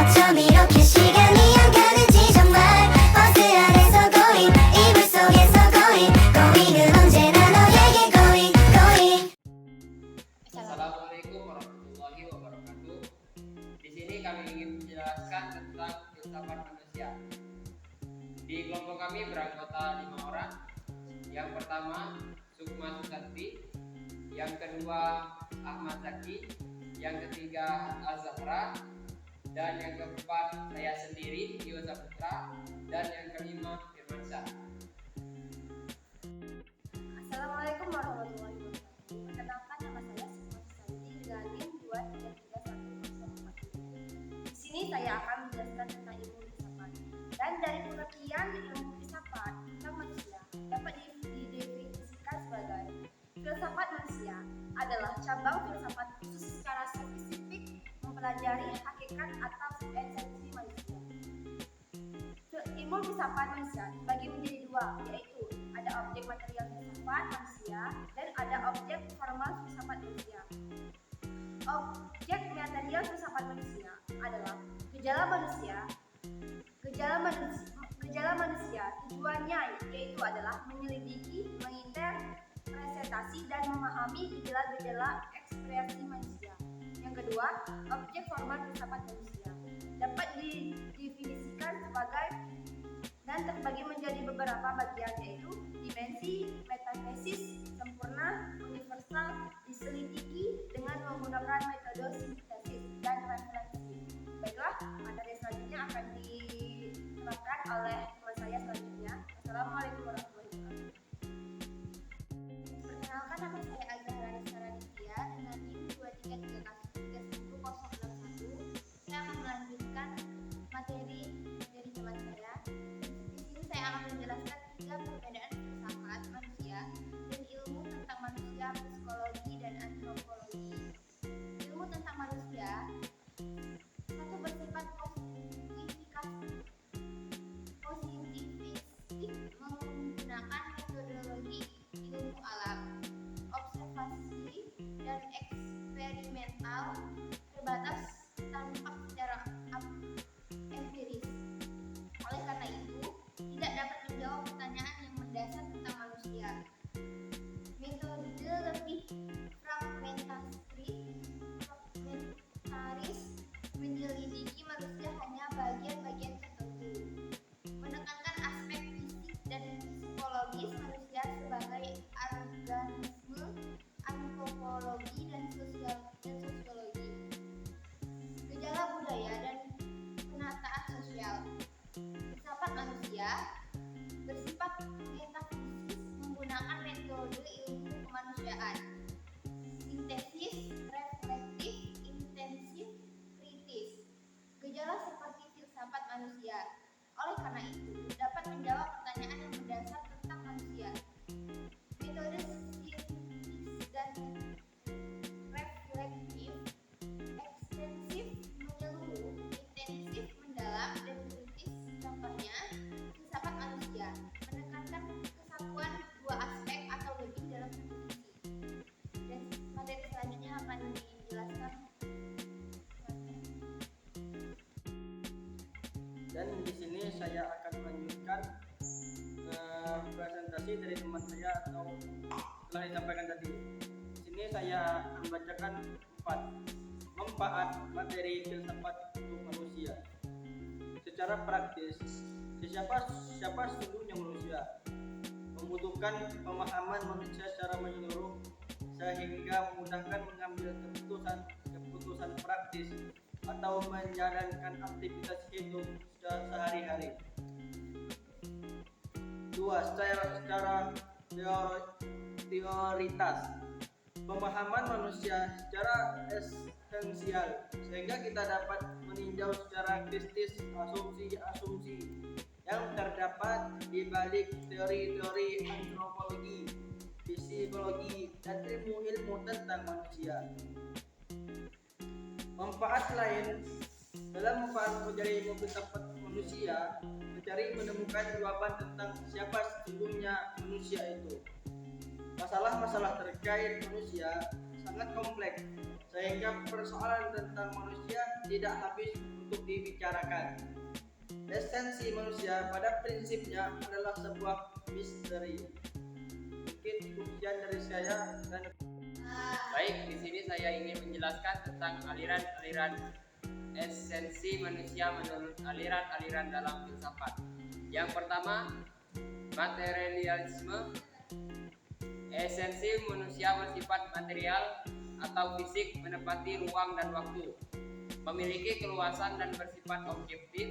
어쩜 이렇게 시간이 안 가는지 정말 버스 안에서 고잉 이불 속에서 고잉은 언제나 너에게 고잉. Assalamualaikum warahmatullahi wabarakatuh. Di sini kami ingin menjelaskan tentang filsafat manusia. Di kelompok kami beranggota 5 orang. Yang pertama Sukma Susanti, yang kedua Ahmad Zaki, yang ketiga Azahra, dan yang keempat saya sendiri Tio Saputra, dan yang kelima Firmansyah. Assalamualaikum warahmatullahi wabarakatuh. Perkenalkan, nama saya Sukma Susanti dengan NIM 2331044. Di sini saya akan menjelaskan tentang ilmu filsafat. Dan dari pengertian ilmu filsafat tentang manusia dapat didefinisikan sebagai filsafat manusia adalah cabang filsafat khusus secara spesifik mempelajari hakikat atau esensi manusia. Ilmu filsafat manusia dibagi menjadi dua, yaitu ada objek material filsafat manusia dan ada objek formal filsafat manusia. Objek material filsafat manusia adalah gejala manusia. Gejala manusia tujuannya yaitu adalah menyelidiki, menginterpretasi dan memahami gejala-gejala ekspresi manusia. Yang kedua, objek formal filsafat manusia dapat didefinisikan sebagai dan terbagi menjadi beberapa bagian, yaitu dimensi, metafisis, sempurna, universal, diselidiki dengan menggunakan metode sintesis dan referensi. Baiklah, materi selanjutnya akan diterapkan oleh teman saya selanjutnya. Assalamualaikum warahmatullahi wabarakatuh. Perkenalkan, nama saya Azahra Rizka dengan NIM 2331061. Saya akan melanjutkan materi teman saya. Saya akan menjelaskan 3 perbedaan filsafat manusia dan ilmu tentang manusia, psikologi dan antropologi. Ilmu tentang manusia satu bersifat positifistik menggunakan metodologi ilmu alam, observasi dan eksperimental terbatas tampak secara empiris. Oleh karena itu, tidak dapat menjawab pertanyaan yang mendasar tentang manusia. Metode lebih fragmentaris menyelidiki manusia hanya bagian-bagian tertentu, menekankan aspek fisik dan psikologis manusia sebagai organisme, antropologi dan sosiologi, gejala budaya dan penataan sosial. Filsafat manusia bersifat metafisis menggunakan metode ilmu kemanusiaan, sintesis, reflektif, intensif, kritis. Gejala seperti filsafat manusia. Oleh karena itu, dapat menjawab pertanyaan yang mendasar tentang manusia. Metode sintesis dan reflektif, ekstensif, menyeluruh, intensif, mendalam, dan kritis. Contohnya, filsafat manusia menekankan kesatuan dua aspek atau lebih dalam satu sisi. Dan materi selanjutnya akan dijelaskan. Dan di sini saya akan melanjutkan presentasi dari teman saya atau telah disampaikan tadi. Di sini saya akan membacakan 4 manfaat materi filsafat untuk manusia. Secara praktis, siapa sesungguhnya manusia membutuhkan pemahaman manusia secara menyeluruh sehingga memudahkan mengambil keputusan praktis atau menjalankan aktivitas hidup sehari-hari. 2. Secara teoritas, pemahaman manusia secara esensial sehingga kita dapat meninjau secara kritis asumsi-asumsi yang terdapat di balik teori-teori antropologi, psikologi, dan ilmu-ilmu tentang manusia. Manfaat lain dalam manfaat menjadi ilmu filsafat manusia, menemukan jawaban tentang siapa sesungguhnya manusia itu. Masalah-masalah terkait manusia sangat kompleks, sehingga persoalan tentang manusia tidak habis untuk dibicarakan. dibicarakan. Esensi manusia pada prinsipnya adalah sebuah misteri. Mungkin sekian dari saya dan Baik, di sini saya ingin menjelaskan tentang aliran-aliran esensi manusia menurut aliran-aliran dalam filsafat. Yang pertama, materialisme. Esensi manusia bersifat material atau fisik, menepati ruang dan waktu, memiliki keluasan dan bersifat objektif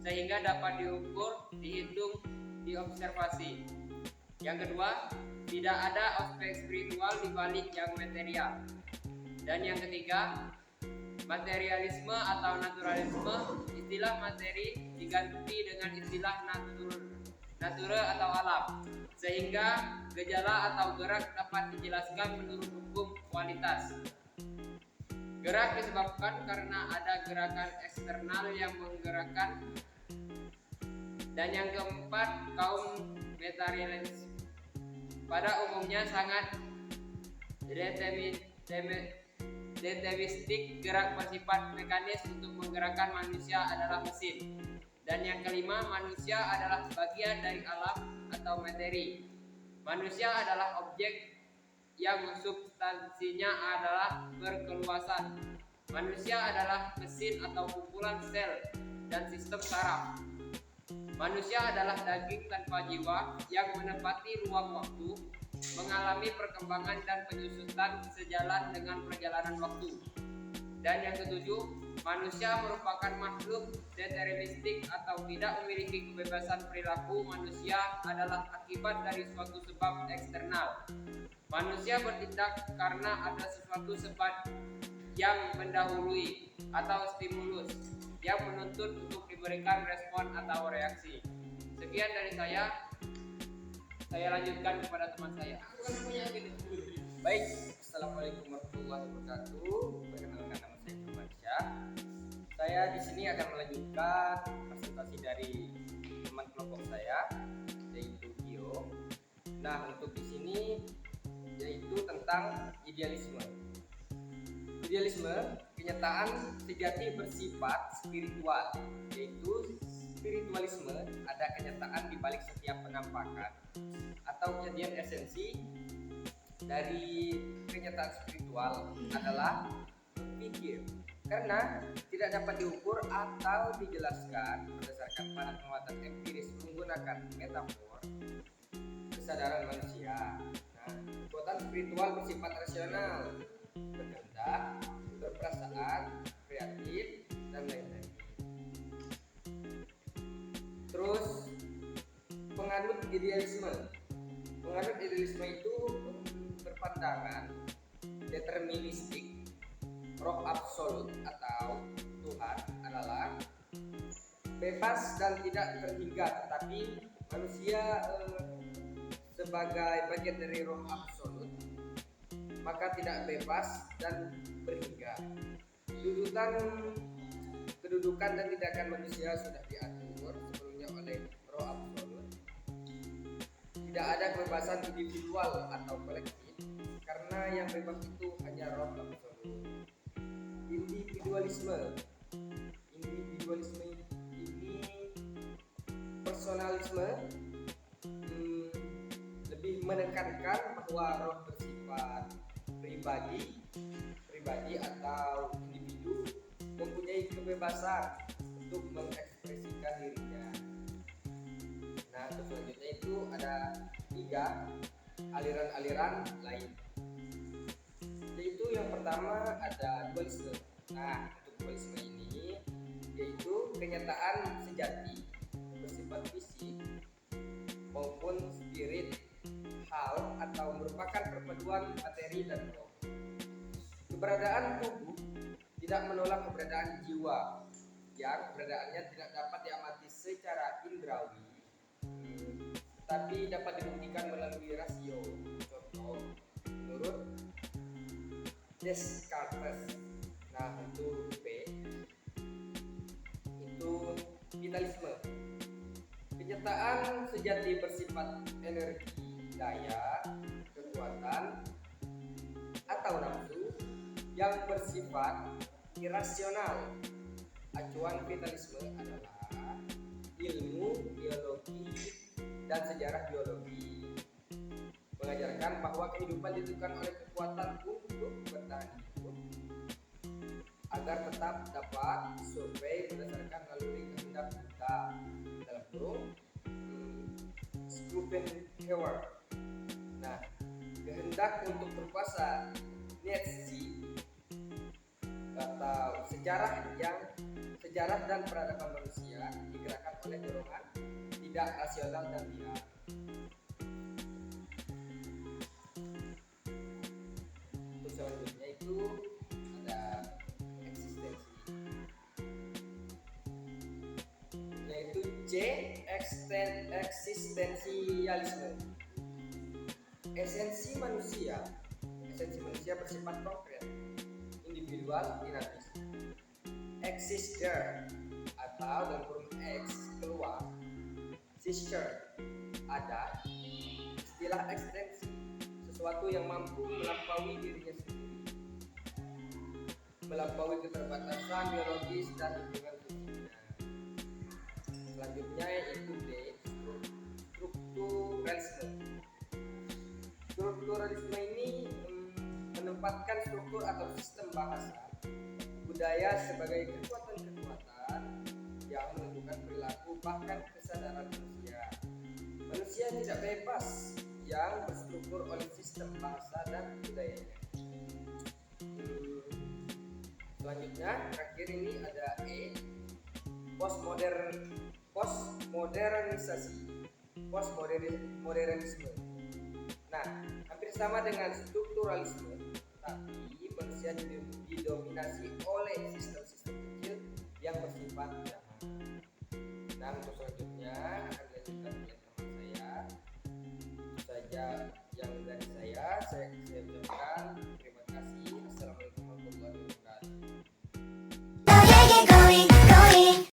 sehingga dapat diukur, dihitung, diobservasi. Yang kedua, tidak ada aspek spiritual di balik yang material. Dan yang ketiga, materialisme atau naturalisme. Istilah materi diganti dengan istilah nature atau alam, sehingga gejala atau gerak dapat dijelaskan menurut hukum kualitas. Gerak disebabkan karena ada gerakan eksternal yang menggerakkan. Dan yang keempat, kaum materialis pada umumnya sangat deterministik, gerak bersifat mekanis, untuk menggerakkan manusia adalah mesin. Dan yang kelima, manusia adalah bagian dari alam atau materi. Manusia adalah objek yang substansinya adalah berkeluasan. Manusia adalah mesin atau kumpulan sel dan sistem saraf. Manusia adalah daging tanpa jiwa yang menepati ruang waktu, mengalami perkembangan dan penyusutan sejalan dengan perjalanan waktu. Dan yang ketujuh, manusia merupakan makhluk deterministik atau tidak memiliki kebebasan perilaku. Manusia adalah akibat dari suatu sebab eksternal. Manusia bertindak karena ada sesuatu sebab yang mendahului atau stimulus yang menuntut untuk diberikan respon atau reaksi. Sekian dari saya lanjutkan kepada teman saya. Baik, assalamualaikum warahmatullahi wabarakatuh. Perkenalkan, nama saya Firmansyah. Saya di sini akan melanjutkan presentasi dari teman kelompok saya, yaitu Gio. Nah, untuk di sini yaitu tentang idealisme. Idealisme, kenyataan sejati bersifat spiritual, yaitu spiritualisme ada kenyataan di balik setiap penampakan atau kejadian. Esensi dari kenyataan spiritual adalah berpikir, karena tidak dapat diukur atau dijelaskan berdasarkan pada penguatan empiris menggunakan metafor kesadaran manusia. Nah, kekuatan spiritual bersifat rasional, berkehendak, berperasaan, kreatif, dan lain-lain. Terus penganut idealisme. Penganut idealisme itu berpandangan deterministik. Roh absolut atau Tuhan adalah bebas dan tidak terhingga, tetapi manusia sebagai bagian dari roh absolut maka tidak bebas dan berhingga. Kedudukan dan tindakan manusia sudah diatur sebelumnya oleh roh absolut. Tidak ada kebebasan individual atau kolektif, karena yang bebas itu hanya roh absolut. Individualisme ini personalisme, lebih menekankan bahwa roh bersifat pribadi atau individu mempunyai kebebasan untuk mengekspresikan dirinya. Nah, selanjutnya itu ada 3 aliran-aliran lain, yaitu yang pertama ada dualisme. Nah, untuk dualisme ini yaitu kenyataan sejati bersifat fisik maupun spirit, hal atau merupakan perpaduan materi dan roh. Keberadaan tubuh tidak menolak keberadaan jiwa yang keberadaannya tidak dapat diamati secara indrawi, tapi dapat dibuktikan melalui rasio. Contoh menurut Descartes. Nah, untuk B itu vitalisme. Kenyataan sejati bersifat energi, daya, kekuatan, atau nafsu yang bersifat irasional, acuan acuan vitalisme adalah ilmu biologi dan sejarah biologi. Mengajarkan bahwa kehidupan ditentukan oleh kekuatan untuk bertahan hidup agar tetap dapat survei berdasarkan naluri kehendak kita, dalam kurung Schopenhauer. Nah, kehendak untuk berkuasa Nietzsche atau sejarah dan peradaban manusia digerakkan oleh dorongan tidak rasional dan liar. Untuk selanjutnya itu ada eksistensi, yaitu C, eksistensialisme. Esensi manusia bersifat konkret, individual, dinamis. Exist there atau dalam kurung X keluar, sister ada. Istilah ekstensi, sesuatu yang mampu melampaui dirinya sendiri, melampaui keterbatasan biologis dan lingkungan fisiknya. Selanjutnya yaitu D, strukturalisme. Strukturalisme ini menempatkan struktur atau sistem bahasa budaya sebagai kekuatan-kekuatan yang menentukan perilaku bahkan kesadaran manusia. Manusia tidak bebas yang berstruktur oleh sistem bahasa dan budayanya. Selanjutnya terakhir ini ada E, postmodernisme. Nah, hampir sama dengan strukturalisme, tapi manusia didominasi oleh sistem-sistem kecil yang bersifat zaman. Nah, untuk selanjutnya akan dilanjutkan oleh teman saya. Itu saja yang dari saya ucapkan terima kasih. Assalamualaikum warahmatullahi wabarakatuh. No, yeah, get going.